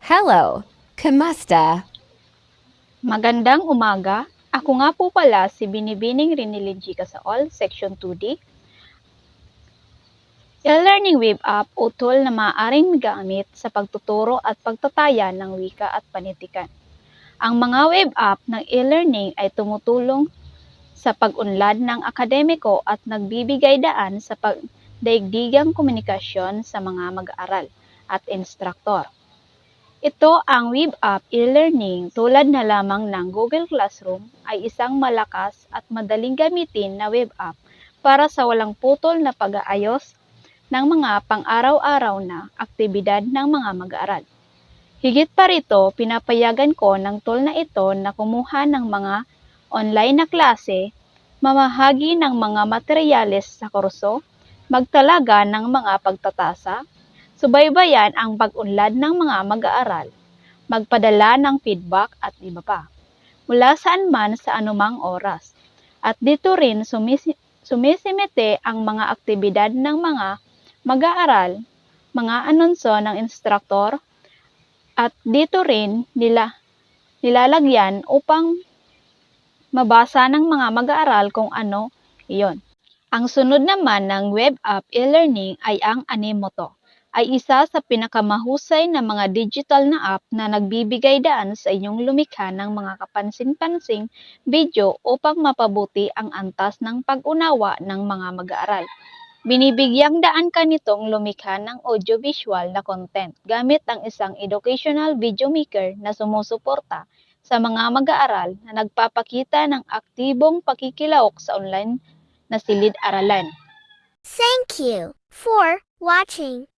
Hello, kamusta? Magandang umaga. Ako nga po pala si Binibining Rinilin All, Section 2D. E-learning web app o tool na maaaring magamit sa pagtuturo at pagtataya ng wika at panitikan. Ang mga web app ng e-learning ay tumutulong sa pag-unlad ng akademiko at nagbibigay daan sa pagdaigdigang komunikasyon sa mga mag-aaral at instruktor. Ito ang web app e-learning tulad na lamang ng Google Classroom ay isang malakas at madaling gamitin na web app para sa walang putol na pag-aayos ng mga pang-araw-araw na aktibidad ng mga mag-aaral. Higit pa rito, pinapayagan ko ng tool na ito na kumuha ng mga online na klase, mamahagi ng mga materyales sa kurso, magtalaga ng mga pagtatasa, subaybayan ang pag-unlad ng mga mag-aaral, magpadala ng feedback at iba pa, mula saan man sa anumang oras. At dito rin sumisimite ang mga aktibidad ng mga mag-aaral, mga anunsyo ng instruktor, at dito rin nilalagyan upang mabasa ng mga mag-aaral kung ano iyon. Ang sunod naman ng web app e-learning ay ang Animoto, ay isa sa pinakamahusay na mga digital na app na nagbibigay daan sa inyong lumikha ng mga kapansin-pansing video upang mapabuti ang antas ng pag-unawa ng mga mag-aaral. Binibigyang daan ka nitong lumikha ng audiovisual na content gamit ang isang educational video maker na sumusuporta sa mga mag-aaral na nagpapakita ng aktibong pakikilahok sa online na silid-aralan. Thank you for watching.